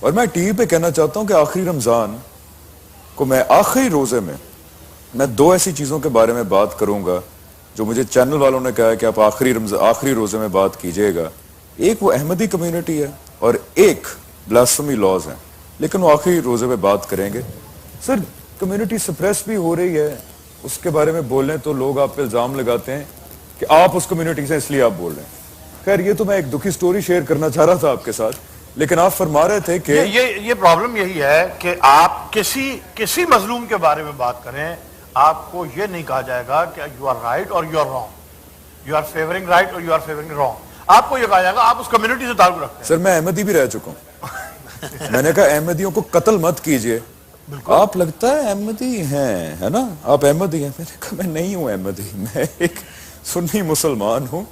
اور میں T V پہ کہنا چاہتا ہوں کہ آخری رمضان کو میں آخری روزے میں دو ایسی چیزوں کے بارے میں بات کروں گا جو مجھے چینل والوں نے کہا ہے کہ آپ آخری روزے میں بات کیجئے گا. ایک وہ احمدی کمیونٹی ہے اور ایک بلاسفمی لاز ہیں, لیکن وہ آخری روزے میں بات کریں گے. سر, کمیونٹی سپریس بھی ہو رہی ہے, اس کے بارے میں بولیں تو لوگ آپ پہ الزام لگاتے ہیں کہ آپ اس کمیونٹی سے اس لیے آپ بول رہے ہیں. خیر, یہ تو میں ایک دکھی سٹوری شیئر کرنا چاہ رہا تھا آپ کے ساتھ, لیکن آپ فرما رہے تھے کہ یہ پرابلم یہی ہے کہ آپ کسی مظلوم کے بارے میں بات کریں, آپ کو یہ نہیں کہا جائے گا کہ یو آر رائٹ اور you are wrong, you are favouring right اور یو آر فیورنگ رانگ. آپ کو یہ کہا جائے گا آپ اس کمیونٹی سے تعلق رکھتے ہیں. سر, میں احمدی بھی رہ چکا ہوں. میں نے کہا احمدیوں کو قتل مت کیجئے. آپ لگتا ہے احمدی ہیں, ہے نا, آپ احمدی ہیں. میں نے کہا میں نہیں ہوں احمدی, میں ایک سنی مسلمان ہوں.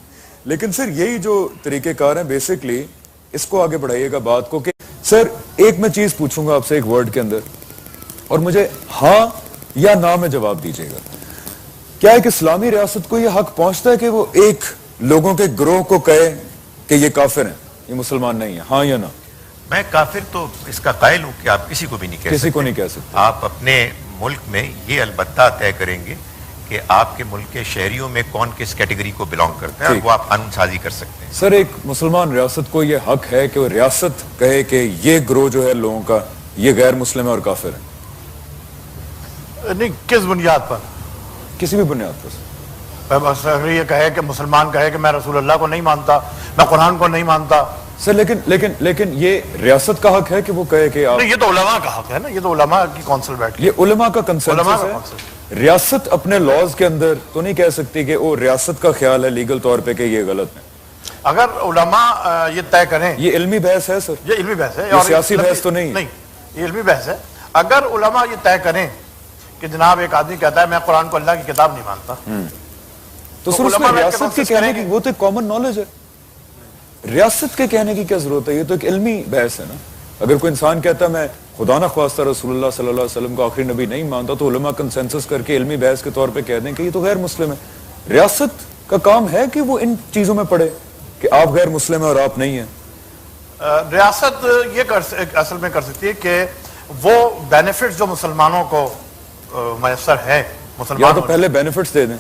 لیکن سر, یہی جو طریقہ کار ہیں بیسکلی, اس کو آگے بڑھائیے گا بات کو کہ سر ایک میں چیز پوچھوں گا آپ سے ایک ورڈ کے اندر, اور مجھے ہاں یا نہ میں جواب دیجیے گا. کیا ایک اسلامی ریاست کو یہ حق پہنچتا ہے کہ وہ ایک لوگوں کے گروہ کو کہے کہ یہ کافر ہیں, یہ مسلمان نہیں ہیں, ہاں یا نہ؟ میں کافر تو اس کا قائل ہوں کہ آپ کسی کو بھی نہیں کہہ سکتے. کسی کو نہیں کہہ سکتے. آپ اپنے ملک میں یہ البتہ طے کریں گے کہ آپ کے ملک کے شہریوں میں کون کس کیٹیگری کو بلانگ کرتا ہے, اور وہ آپ قانون سازی کر سکتے ہیں. سر, ایک مسلمان ریاست کو یہ حق ہے کہ وہ ریاست کہے کہ یہ گروہ جو ہے لوگوں کا یہ غیر مسلم ہے اور کافر ہے؟ نہیں, کس بنیاد پر؟ کسی بھی بنیاد پر. اگر یہ کہے کہ مسلمان کہے کہ میں رسول اللہ کو نہیں مانتا, میں قرآن کو نہیں مانتا. سر لیکن یہ ریاست کا حق ہے کہ وہ کہے کہ آپ, یہ تو علماء کا حق ہے نا, یہ تو علماء کی کونسل بیٹھ, یہ علماء کا کنسنسس ہے. ریاست اپنے لاز کے اندر تو نہیں کہہ سکتی کہ وہ ریاست کا خیال ہے لیگل طور پہ کہ یہ غلط ہے. اگر علماء یہ طے کریں, یہ علمی بحث ہے سر, یہ علمی بحث ہے, یہ سیاسی بحث تو نہیں. نہیں, یہ علمی بحث ہے. اگر علماء یہ طے کریں کہ جناب ایک آدمی کہتا ہے میں قرآن کو اللہ کی کتاب نہیں مانتا, تو سر اس میں ریاست کے کہنے کی, وہ تو ایک کامن نالج ہے, ریاست کے کہنے کی کیا ضرورت ہے؟ یہ تو ایک علمی بحث ہے نا. اگر کوئی انسان کہتا ہے میں خدا نہ خواستہ رسول اللہ صلی اللہ علیہ وسلم کو آخری نبی نہیں مانتا, تو علماء کنسنسس کر کے علمی بحث کے طور پہ کہہ دیں کہ یہ تو غیر مسلم ہے. ریاست کا کام ہے کہ وہ ان چیزوں میں پڑے کہ آپ غیر مسلم ہیں اور آپ نہیں ہیں. ریاست یہ اصل میں کر سکتی ہے کہ وہ بینیفٹس جو مسلمانوں کو میسر ہے, یا تو پہلے بینیفٹس دے دیں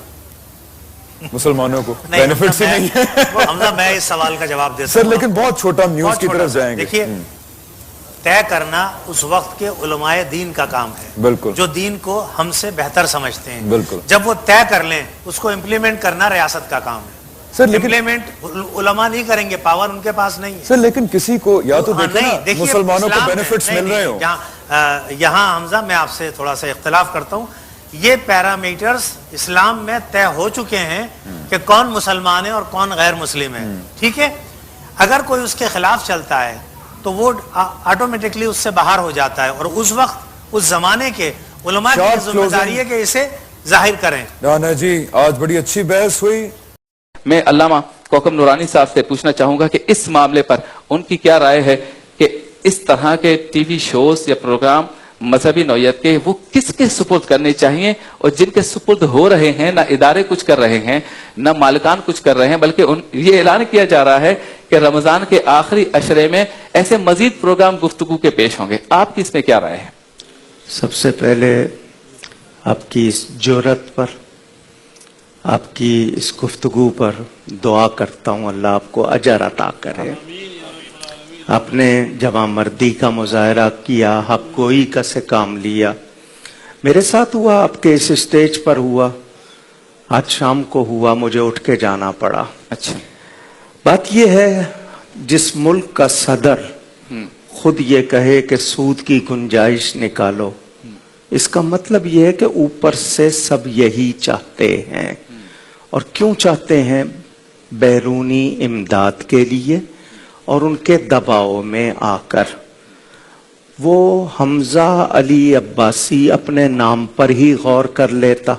مسلمانوں کو, بینیفٹس ہی نہیں ہے. حمزہ, میں اس سوال کا جواب دیتا سر, لیکن بہت چھوٹا نیوز کی طرف جائیں گے. دیکھیے, طے کرنا اس وقت کے علماء دین کا کام ہے, بالکل, جو دین کو ہم سے بہتر سمجھتے ہیں. بالکل, جب وہ طے کر لیں اس کو امپلیمنٹ کرنا ریاست کا کام ہے. سر لیکن امپلیمنٹ علماء نہیں کریں گے, پاور ان کے پاس نہیں ہے. سر لیکن کسی کو یا تو دیکھیں نا مسلمانوں کو بینیفٹس مل رہے ہوں. یہاں حمزہ میں آپ سے تھوڑا سا اختلاف کرتا ہوں. یہ پیرامیٹرز اسلام میں طے ہو چکے ہیں کہ کون مسلمان ہے اور کون غیر مسلم ہے, ٹھیک ہے. اگر کوئی اس کے خلاف چلتا ہے تو وہ آٹومیٹکلی اس سے باہر ہو جاتا ہے, اور اس وقت اس زمانے کے علماء کی ذمہ داری ہے کہ اسے ظاہر کریں. رانا جی, آج بڑی اچھی بحث ہوئی. میں علامہ کوکب نورانی صاحب سے پوچھنا چاہوں گا کہ اس معاملے پر ان کی کیا رائے ہے کہ اس طرح کے ٹی وی شوز یا پروگرام مذہبی نوعیت کے وہ کس کے سپرد کرنے چاہیے, اور جن کے سپرد ہو رہے ہیں نہ ادارے کچھ کر رہے ہیں نہ مالکان کچھ کر رہے ہیں, بلکہ یہ اعلان کیا جا رہا ہے کہ رمضان کے آخری عشرے میں ایسے مزید پروگرام گفتگو کے پیش ہوں گے. آپ کی اس میں کیا رائے ہے؟ سب سے پہلے آپ کی اس جرأت پر, آپ کی اس گفتگو پر دعا کرتا ہوں اللہ آپ کو اجر عطا کرے. آپ نے جوان مردی کا مظاہرہ کیا, حق گوئی کا سے کام لیا. میرے ساتھ ہوا, آپ کے اس اسٹیج پر ہوا, آج شام کو ہوا, مجھے اٹھ کے جانا پڑا. اچھا, بات یہ ہے جس ملک کا صدر خود یہ کہے کہ سود کی گنجائش نکالو, اس کا مطلب یہ ہے کہ اوپر سے سب یہی چاہتے ہیں. اور کیوں چاہتے ہیں؟ بیرونی امداد کے لیے, اور ان کے دباؤ میں آ کر. وہ حمزہ علی عباسی اپنے نام پر ہی غور کر لیتا.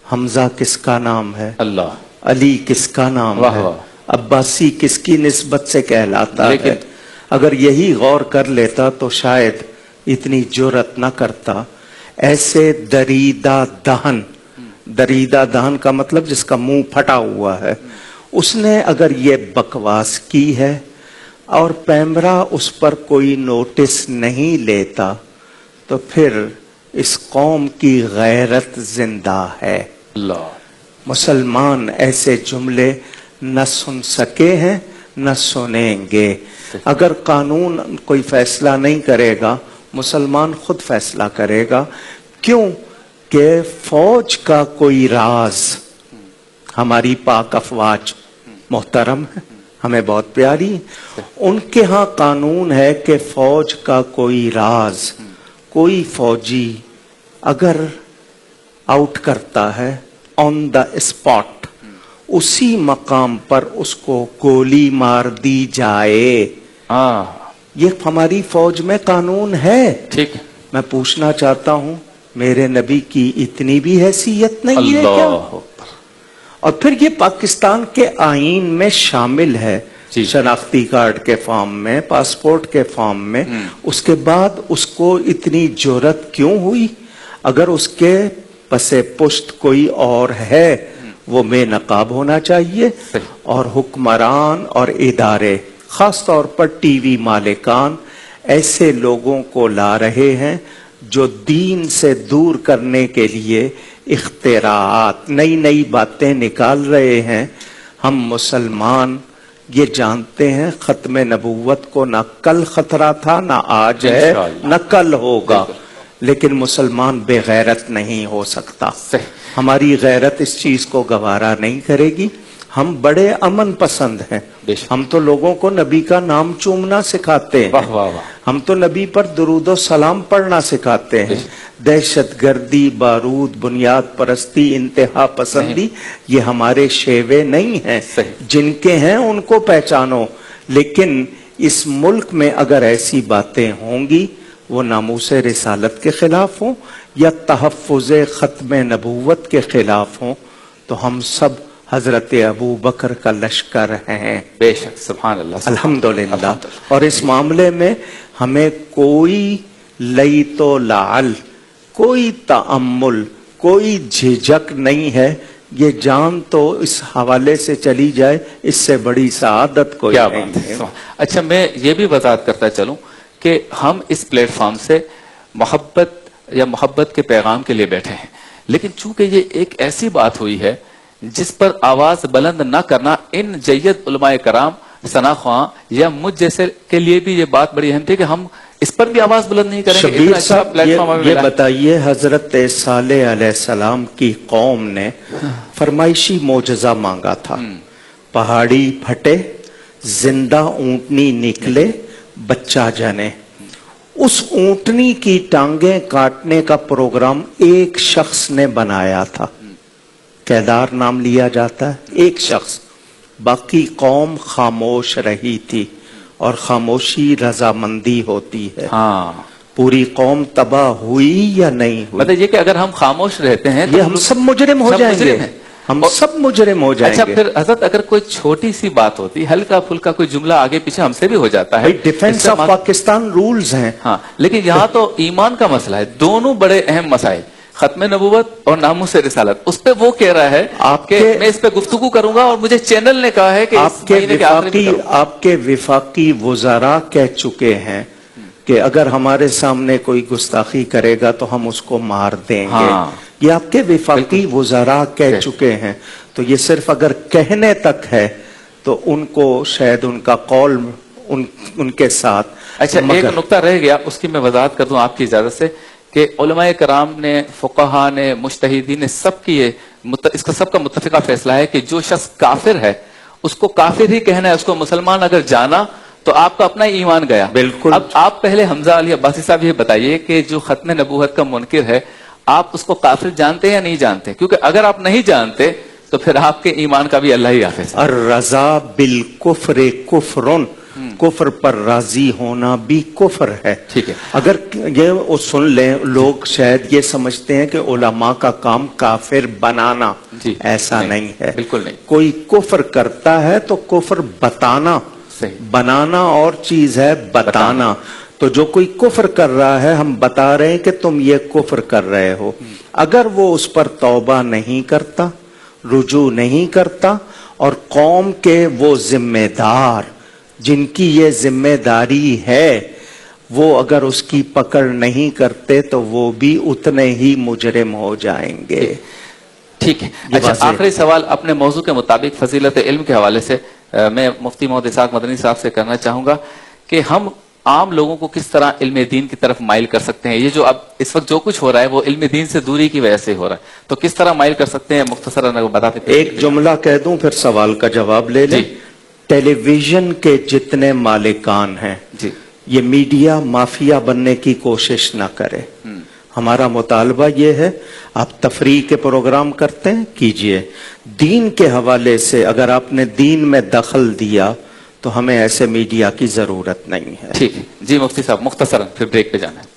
حمزہ کس کا نام ہے؟ اللہ. علی کس کا نام ہے؟ عباسی کس کی نسبت سے کہلاتا ہے؟ اگر یہی غور کر لیتا تو شاید اتنی جرأت نہ کرتا. ایسے دریدہ دہن, دریدہ دہن کا مطلب جس کا منہ پھٹا ہوا ہے, اس نے اگر یہ بکواس کی ہے, اور پیمرا اس پر کوئی نوٹس نہیں لیتا تو پھر اس قوم کی غیرت زندہ ہے. اللہ. مسلمان ایسے جملے نہ سن سکے ہیں نہ سنیں گے. اگر قانون کوئی فیصلہ نہیں کرے گا مسلمان خود فیصلہ کرے گا. کیوں کہ فوج کا کوئی راز، ہماری پاک افواج محترم ہے، ہمیں بہت پیاری، ان کے ہاں قانون ہے کہ فوج کا کوئی راز کوئی فوجی اگر آؤٹ کرتا ہے آن دا اسپاٹ، اسی مقام پر اس کو گولی مار دی جائے. یہ ہماری فوج میں قانون ہے. ٹھیک ہے. میں پوچھنا چاہتا ہوں میرے نبی کی اتنی بھی حیثیت نہیں ہے کیا؟ اور پھر یہ پاکستان کے آئین میں شامل ہے، شناختی کارڈ کے فارم میں، پاسپورٹ کے فارم میں. اس کے بعد اس کو اتنی جرأت کیوں ہوئی؟ اگر اس کے پس پشت کوئی اور ہے وہ بے نقاب ہونا چاہیے. اور حکمران اور ادارے خاص طور پر ٹی وی مالکان ایسے لوگوں کو لا رہے ہیں جو دین سے دور کرنے کے لیے اختراعات، نئی نئی باتیں نکال رہے ہیں. ہم مسلمان یہ جانتے ہیں ختم نبوت کو نہ کل خطرہ تھا نہ آج ہے نہ کل ہوگا، لیکن مسلمان بے غیرت نہیں ہو سکتا. ہماری غیرت اس چیز کو گوارا نہیں کرے گی. ہم بڑے امن پسند ہیں. ہم تو لوگوں کو نبی کا نام چومنا سکھاتے ہیں. ہم تو نبی پر درود و سلام پڑھنا سکھاتے ہیں. دہشت گردی، بارود، بنیاد پرستی، انتہا پسندی یہ ہمارے شیوے نہیں ہیں. جن کے ہیں ان کو پہچانو. لیکن اس ملک میں اگر ایسی باتیں ہوں گی وہ ناموس رسالت کے خلاف ہوں یا تحفظ ختم نبوت کے خلاف ہوں تو ہم سب حضرت ابو بکر کا لشکر ہیں. بے شک. سبحان اللہ. الحمدللہ. اور اس معاملے میں ہمیں کوئی لیت و لعل، کوئی تأمل، کوئی جھجک نہیں ہے. یہ جان تو اس حوالے سے چلی جائے اس سے بڑی سعادت کوئی نہیں ہے. اچھا میں یہ بھی وضاحت کرتا چلوں کہ ہم اس پلیٹ فارم سے محبت یا محبت کے پیغام کے لیے بیٹھے ہیں، لیکن چونکہ یہ ایک ایسی بات ہوئی ہے جس پر آواز بلند نہ کرنا ان جید علماء کرام، ثنا خواں یا مجھ جیسے کے لیے بھی یہ بات بڑی اہم تھی کہ ہم اس پر بھی آواز بلند نہیں کریں گے. شبیر صاحب یہ بتائیے، حضرت صالح علیہ السلام کی قوم نے فرمائشی معجزہ مانگا تھا. پہاڑی پھٹے، زندہ اونٹنی نکلے، بچہ جنے. اس اونٹنی کی ٹانگیں کاٹنے کا پروگرام ایک شخص نے بنایا تھا. کیدار نام لیا جاتا ہے، ایک شخص. باقی قوم خاموش رہی تھی اور خاموشی رضامندی ہوتی ہے. پوری قوم تباہ ہوئی یا نہیں ہوئی؟ مطلب یہ کہ اگر ہم خاموش رہتے ہیں تو ہم سب مجرم ہو جائیں گے. ہم سب مجرم ہو جائیں گے. اچھا پھر حضرت اگر کوئی چھوٹی سی بات ہوتی، ہلکا پھلکا کوئی جملہ آگے پیچھے ہم سے بھی ہو جاتا ہے. ڈیفنس آف پاکستان رولز ہیں. ہاں لیکن یہاں تو ایمان کا مسئلہ ہے. دونوں بڑے اہم مسائل، ختم نبوت اور ناموس رسالت. اس پہ وہ کہہ رہا ہے کہ میں اس پہ گفتگو کروں گا اور مجھے چینل نے کہا ہے کہ آپ کے وفاقی وزراء کہہ چکے ہیں کہ اگر ہمارے سامنے کوئی گستاخی کرے گا تو ہم اس کو مار دیں گے. یہ آپ کے وفاقی وزراء کہہ چکے ہیں. تو یہ صرف اگر کہنے تک ہے تو ان کو شاید ان کا قول ان کے ساتھ. اچھا ایک نقطہ رہ گیا، اس کی میں وضاحت کر دوں آپ کی اجازت سے کہ علماء کرام نے، فقہاء نے، مجتہدین نے سب کی اس کا سب کا متفقہ فیصلہ ہے کہ جو شخص کافر ہے اس کو کافر ہی کہنا ہے. اس کو مسلمان اگر جانا تو آپ کا اپنا ایمان گیا. بالکل. اب آپ پہلے حمزہ علی عباسی صاحب یہ بتائیے کہ جو ختم نبوت کا منکر ہے آپ اس کو کافر جانتے ہیں یا نہیں جانتے؟ کیونکہ اگر آپ نہیں جانتے تو پھر آپ کے ایمان کا بھی اللہ ہی حافظ ہے. الرضا بالکفر کفر، کفر پر راضی ہونا بھی کفر ہے. ٹھیک ہے. اگر یہ سن لیں لوگ شاید یہ سمجھتے ہیں کہ علماء کا کام کافر بنانا. ایسا نہیں ہے، بالکل نہیں. کوئی کفر کرتا ہے تو کفر بتانا، بنانا اور چیز ہے بتانا. تو جو کوئی کفر کر رہا ہے ہم بتا رہے ہیں کہ تم یہ کفر کر رہے ہو. اگر وہ اس پر توبہ نہیں کرتا، رجوع نہیں کرتا اور قوم کے وہ ذمہ دار جن کی یہ ذمہ داری ہے وہ اگر اس کی پکڑ نہیں کرتے تو وہ بھی اتنے ہی مجرم ہو جائیں گے. ٹھیک ہے. یہ اچھا واضح آخری سوال اپنے موضوع کے مطابق فضیلت علم کے حوالے سے میں مفتی محمد اسحاق مدنی صاحب سے کرنا چاہوں گا کہ ہم عام لوگوں کو کس طرح علم دین کی طرف مائل کر سکتے ہیں. یہ جو اب اس وقت جو کچھ ہو رہا ہے وہ علم دین سے دوری کی وجہ سے ہو رہا ہے, تو کس طرح مائل کر سکتے ہیں مختصراً اگر بتاتے. ایک جملہ کہہ دوں پھر سوال کا جواب لے لیں. ٹیلی ویژن کے جتنے مالکان ہیں جی یہ میڈیا مافیا بننے کی کوشش نہ کرے. ہمارا مطالبہ یہ ہے آپ تفریح کے پروگرام کرتے ہیں کیجئے, دین کے حوالے سے اگر آپ نے دین میں دخل دیا تو ہمیں ایسے میڈیا کی ضرورت نہیں ہے. ٹھیک ہے جی مفتی صاحب مختصراً پھر بریک پہ جانا ہے.